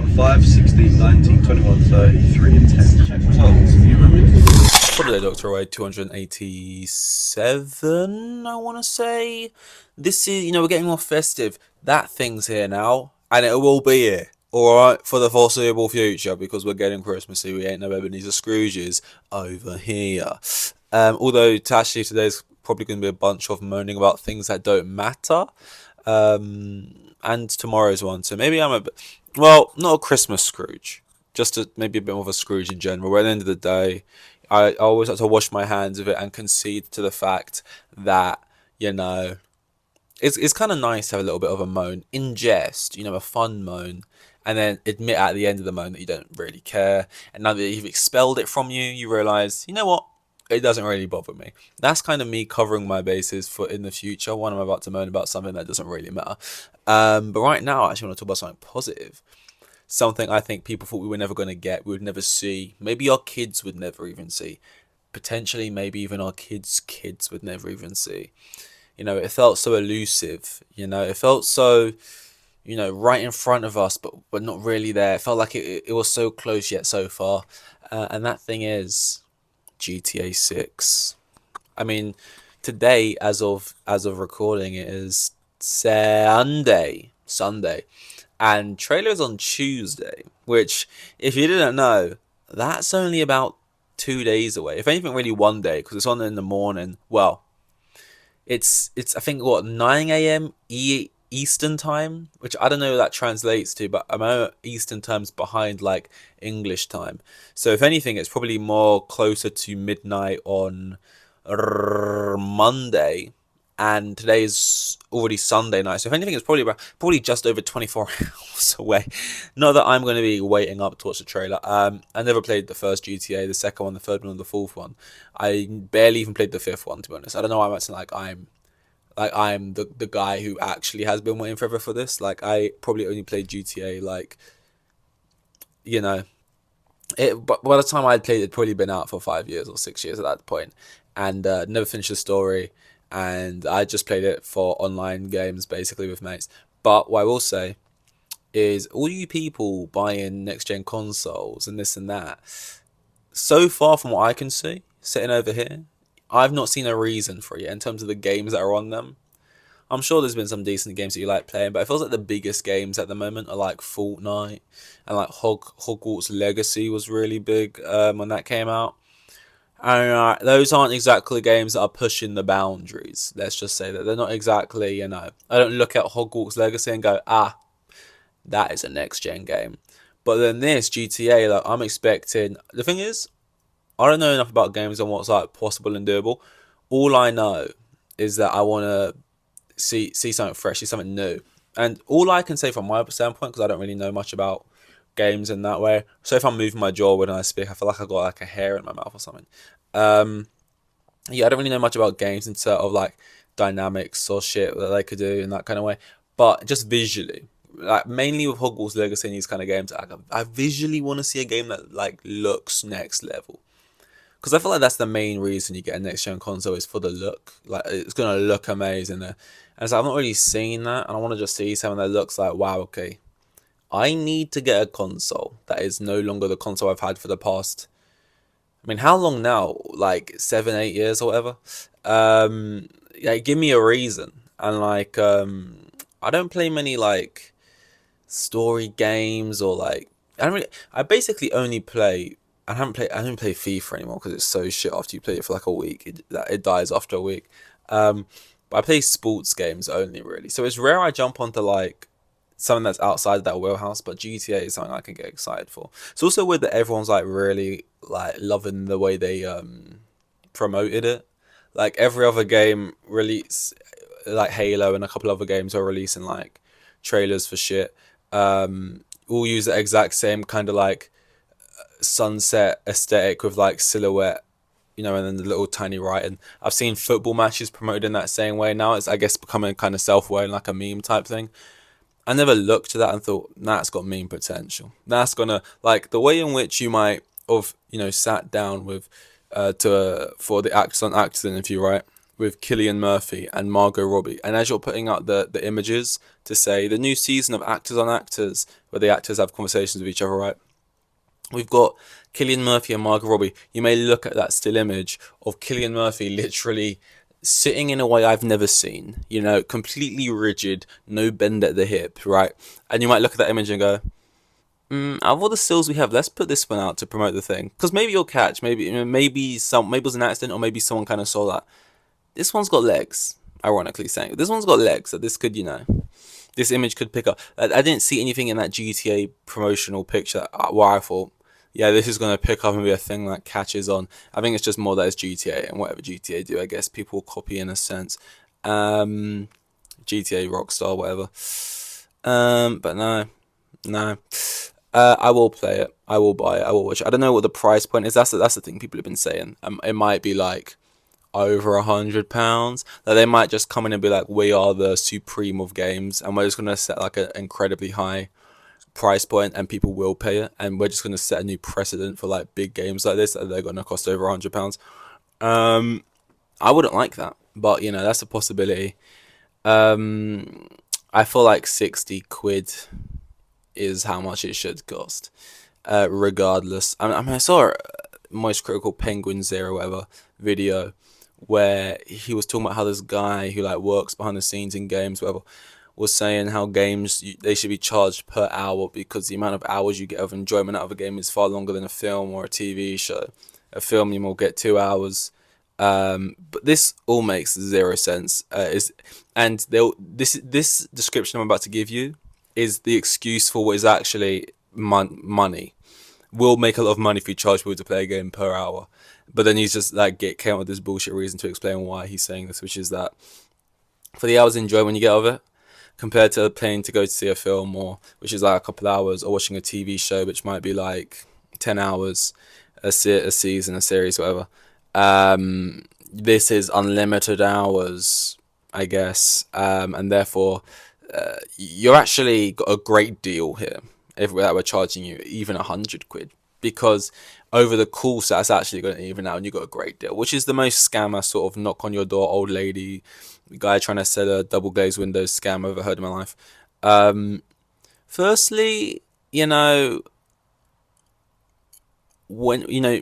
5, 16, 19, 21, 33, and 10. Check results. You remember? Holiday Doctor Away 287, I want to say. This is, we're getting more festive. That thing's here now, and it will be here, alright, for the foreseeable future, because we're getting Christmassy. We ain't no Ebenezer Scrooges over here. Although, actually, today's probably going to be a bunch of moaning about things that don't matter. And tomorrow's one, so maybe I'm well, not a Christmas Scrooge, just maybe a bit more of a Scrooge in general. But at the end of the day, I always have to wash my hands of it and concede to the fact that, you know, it's kind of nice to have a little bit of a moan in jest, a fun moan, and then admit at the end of the moan that you don't really care. And now that you've expelled it from you, you realize, you know what? It doesn't really bother me. That's kind of me covering my bases for in the future when I'm about to moan about something that doesn't really matter. But right now, I actually want to talk about something positive. Something I think people thought we were never going to get, we would never see. Maybe our kids would never even see. Potentially, maybe even our kids would never even see. It felt so elusive. It felt so, right in front of us, but not really there. It felt like it was so close yet so far. And that thing is GTA 6. I mean, today, as of recording, it is Sunday, and trailer's on Tuesday. Which, if you didn't know, that's only about 2 days away. If anything, really 1 day, because it's on in the morning. Well, it's I think what 9 a.m. Eastern time, which I don't know what that translates to, but I know Eastern time's behind like English time. So if anything, it's probably more closer to midnight on Monday, and today's already Sunday night. So if anything, it's probably just over 24 hours away. Not that I'm going to be waiting up to watch the trailer. I never played the first GTA, the second one, the third one, and the fourth one. I barely even played the fifth one, to be honest. I don't know why I'm acting like I'm the guy who actually has been waiting forever for this. Like, I probably only played GTA you know but by the time I'd played, it'd probably been out for 5 years or 6 years at that point, and never finished the story. And I just played it for online games, basically, with mates. But what I will say is, all you people buying next gen consoles and this and that, so far from what I can see, sitting over here, I've not seen a reason for it yet in terms of the games that are on them. I'm sure there's been some decent games that you like playing, but it feels like the biggest games at the moment are like Fortnite, and like Hogwarts Legacy was really big when that came out. And those aren't exactly games that are pushing the boundaries. Let's just say that they're not exactly, I don't look at Hogwarts Legacy and go, that is a next gen game. But then this GTA, like, I'm expecting. The thing is, I don't know enough about games and what's like possible and doable. All I know is that I want to see something fresh, see something new. And all I can say from my standpoint, because I don't really know much about games in that way. So if I'm moving my jaw when I speak, I feel like I got like a hair in my mouth or something. Um, yeah, I don't really know much about games in terms of like dynamics or shit that they could do in that kind of way. But just visually, like mainly with Hogwarts Legacy and these kind of games, I visually want to see a game that like looks next level. Because I feel like that's the main reason you get a next gen console is for the look. Like, it's gonna look amazing there. And so I've not really seen that, and I want to just see something that looks like, wow, okay, I need to get a console that is no longer the console I've had for the past. I mean, how long now? Like 7, 8 years or whatever. Yeah, give me a reason. And like, I don't play many like story games or like. I don't really. I basically only play. I don't play FIFA anymore because it's so shit after you play it for like a week. It dies after a week. But I play sports games only, really. So it's rare I jump onto like something that's outside that wheelhouse, but GTA is something I can get excited for. It's also weird that everyone's like really like loving the way they promoted it. Like every other game release, like Halo and a couple other games are releasing like trailers for shit. All use the exact same kind of like sunset aesthetic with like silhouette, and then the little tiny writing. I've seen football matches promoted in that same way. Now it's, I guess, becoming kind of self-aware and like a meme type thing. I never looked at that and thought, nah, that's got meme potential. That's gonna, like, the way in which you might have, sat down with for the accident interview, right? with Cillian Murphy and Margot Robbie. And as you're putting out the images to say the new season of Actors on Actors, where the actors have conversations with each other, right? We've got Cillian Murphy and Margot Robbie. You may look at that still image of Cillian Murphy literally sitting in a way I've never seen, you know, completely rigid, no bend at the hip, right? And you might look at that image and go, out of all the stills we have, let's put this one out to promote the thing. Because maybe you'll catch, maybe maybe it was an accident, or maybe someone kind of saw that. This one's got legs, ironically saying. This one's got legs, so this could, you know, this image could pick up. I didn't see anything in that GTA promotional picture where I thought, yeah, this is going to pick up and be a thing that catches on. I think it's just more that it's GTA, and whatever GTA do, I guess people copy in a sense. GTA, Rockstar, whatever. But no. I will play it. I will buy it. I will watch it. I don't know what the price point is. That's the thing people have been saying. It might be like over £100. That they might just come in and be like, we are the supreme of games, and we're just gonna set like an incredibly high price point, and people will pay it, and we're just gonna set a new precedent for like big games like this that they're gonna cost over £100. I wouldn't like that, but you know, that's a possibility. I feel like 60 quid is how much it should cost, regardless. I mean, I saw a Most Critical Penguin Zero whatever video where he was talking about how this guy who like works behind the scenes in games whatever was saying how games they should be charged per hour, because the amount of hours you get of enjoyment out of a game is far longer than a film or a TV show. A film you will get 2 hours. But this all makes zero sense. This description I'm about to give you is the excuse for what is actually money. We'll make a lot of money if we charge people to play a game per hour. But then he's just like came up with this bullshit reason to explain why he's saying this, which is that for the hours enjoyment you get of it, compared to paying to go to see a film, or which is like a couple hours, or watching a TV show, which might be like 10 hours, a season, a series, whatever. This is unlimited hours, I guess, and therefore you're actually got a great deal here if we're charging you even 100 quid, because over the course that's actually going to even out and you got a great deal, which is the most scammer sort of knock on your door old lady guy trying to sell a double glazed windows scam I've ever heard in my life. Firstly, you know, when you know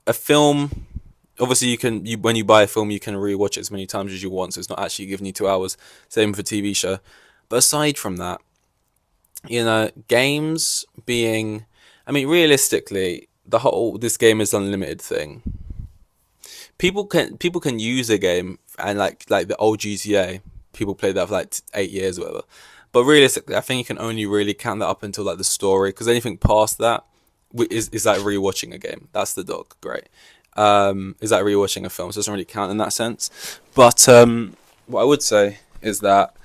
a film, obviously when you buy a film you can rewatch it as many times as you want, so it's not actually giving you 2 hours. Same for TV show. But aside from that, you know, games being, I mean, realistically, this game is unlimited thing. People can use a game, and like the old GTA, people played that for like 8 years or whatever. But realistically, I think you can only really count that up until like the story, because anything past that is like rewatching a game. That's the dog, great. Is like rewatching a film, so it doesn't really count in that sense. But what I would say is that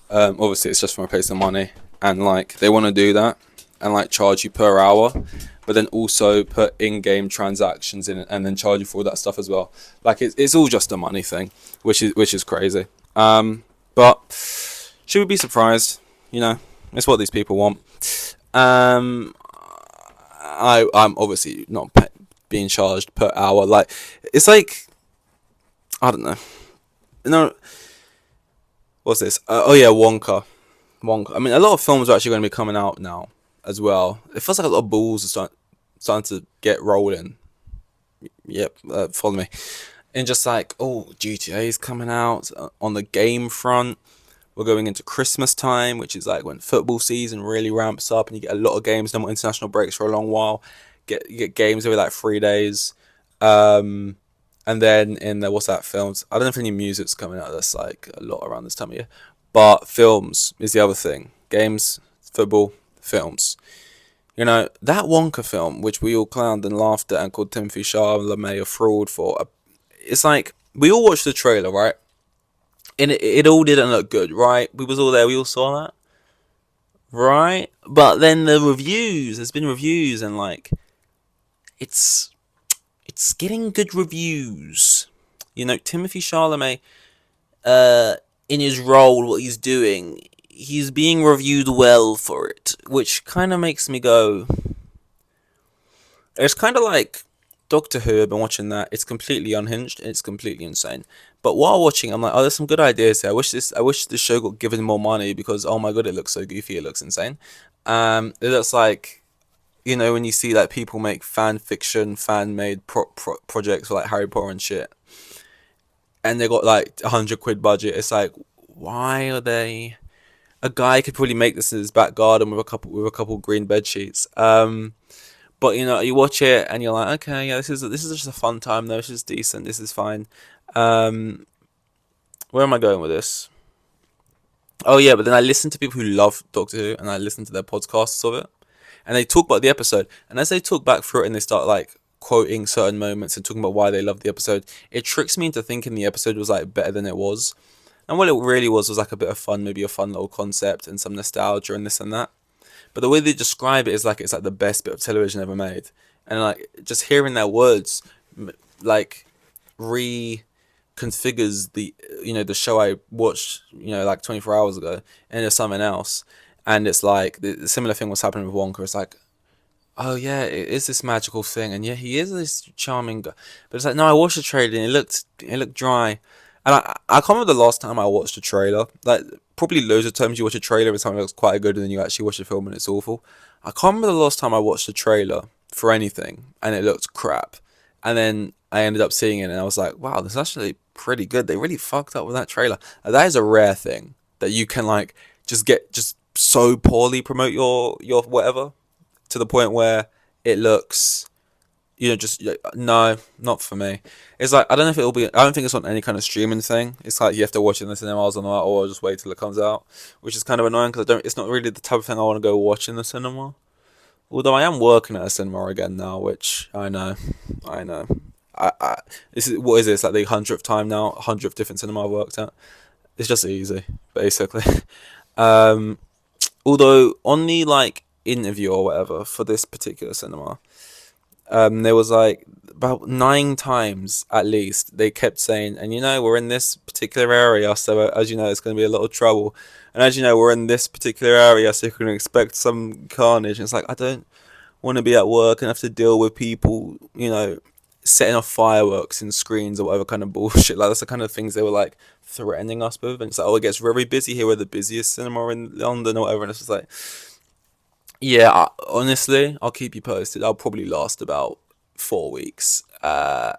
obviously it's just from a place of money, and like they want to do that and like charge you per hour, but then also put in-game transactions in it and then charge you for all that stuff as well. Like it's all just a money thing, which is crazy. But should we be surprised? You know, it's what these people want. I'm obviously not being charged per hour. Like it's like, I don't know. No, what's this? Oh yeah, Wonka. I mean, a lot of films are actually going to be coming out now as well. It feels like a lot of balls are starting to get rolling. Yep, follow me. And just like, oh, GTA is coming out. On the game front, we're going into Christmas time, which is like when football season really ramps up, and you get a lot of games. No more international breaks for a long while. You get games every like 3 days. And then in the what's that films? I don't know if any music's coming out. That's like a lot around this time of year. But films is the other thing. Games, football, films. You know, that Wonka film, which we all clowned and laughed at and called Timothy Chalamet a fraud for, it's like, we all watched the trailer, right? And it all didn't look good, right? We was all there, we all saw that. Right? But then the reviews, there's been reviews, and like, it's getting good reviews. You know, Timothy Chalamet, in his role, what he's doing, he's being reviewed well for it, which kind of makes me go, it's kind of like Doctor Who, I've been watching that. It's completely unhinged and it's completely insane. But while watching, I'm like, oh, there's some good ideas here. I wish this show got given more money because oh my god, it looks so goofy. It looks insane. It looks like, you know, when you see like people make fan fiction, fan made projects for like Harry Potter and shit, and they got like £100 budget. It's like, why are they? A guy could probably make this in his back garden with a couple green bed sheets. But you know, you watch it and you're like, okay, yeah, this is just a fun time though. This is decent. This is fine. Where am I going with this? Oh yeah, but then I listen to people who love Doctor Who and I listen to their podcasts of it, and they talk about the episode. And as they talk back through it and they start like quoting certain moments and talking about why they love the episode, it tricks me into thinking the episode was like better than it was. And what it really was like a bit of fun, maybe a fun little concept and some nostalgia and this and that. But the way they describe it is like it's like the best bit of television ever made. And like just hearing their words like reconfigures the, you know, the show I watched, you know, like 24 hours ago into something else. And it's like the similar thing was happening with Wonka. It's like, oh yeah, it is this magical thing, and yeah, he is this charming guy. But it's like, no, I watched the trailer and it looked dry. And I can't remember the last time I watched a trailer. Like, probably loads of times you watch a trailer and something looks quite good and then you actually watch the film and it's awful. I can't remember the last time I watched a trailer for anything and it looked crap. And then I ended up seeing it and I was like, wow, this is actually pretty good. They really fucked up with that trailer. That is a rare thing that you can like just so poorly promote your whatever to the point where it looks, you know, just no, not for me. It's like I don't know if it'll be. I don't think it's on any kind of streaming thing. It's like you have to watch it in the cinemas or not, or just wait till it comes out, which is kind of annoying because I don't. It's not really the type of thing I want to go watch in the cinema. Although I am working at a cinema again now, which I know. This is what is this like the 100th time now? 100th different cinema I've worked at. It's just easy, basically. Although on the like interview or whatever for this particular cinema. There was like about 9 times at least they kept saying, and you know, we're in this particular area, so as you know, it's going to be a lot of trouble. And as you know, we're in this particular area, so you can expect some carnage. And it's like, I don't want to be at work and have to deal with people, you know, setting off fireworks in screens or whatever kind of bullshit. Like, that's the kind of things they were like threatening us with. And it's like, oh, it gets very busy here. We're the busiest cinema in London or whatever. And it's just like, yeah, honestly, I'll keep you posted. I'll probably last about 4 weeks, and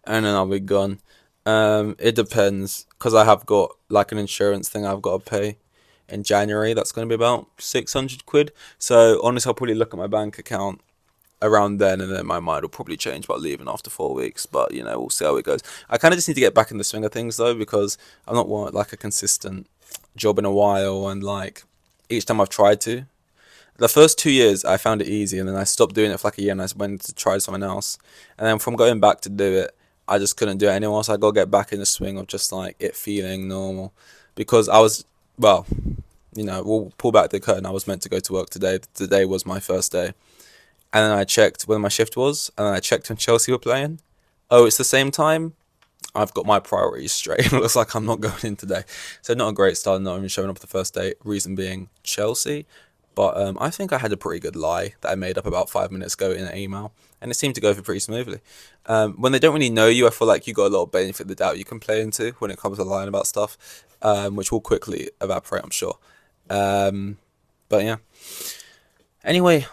then I'll be gone. It depends, because I have got like an insurance thing I've got to pay in January. That's going to be about £600. So honestly, I'll probably look at my bank account around then, and then my mind will probably change about leaving after 4 weeks. But you know, we'll see how it goes. I kind of just need to get back in the swing of things though, because I've not wanted like a consistent job in a while, and like each time I've tried to. The first 2 years, I found it easy, and then I stopped doing it for like a year, and I went to try something else. And then from going back to do it, I just couldn't do it anymore, so I got to get back in the swing of just like it feeling normal. Because I was, well, you know, we'll pull back the curtain. I was meant to go to work today. Today was my first day. And then I checked when my shift was, and then I checked when Chelsea were playing. Oh, it's the same time? I've got my priorities straight. It looks like I'm not going in today. So not a great start, not even showing up the first day. Reason being Chelsea. But I think I had a pretty good lie that I made up about 5 minutes ago in an email, and it seemed to go for pretty smoothly. When they don't really know you, I feel like you got a lot of benefit of the doubt you can play into when it comes to lying about stuff, which will quickly evaporate, I'm sure. But yeah. Anyway,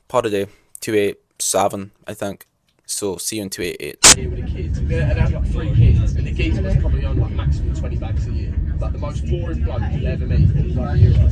part of day 287, I think. So see you in 288. Here with the kids, and I had like 3 kids, and the geezer was probably on like maximum 20 bags a year. Like the most boring bloke you'd ever meet. He was like a hero.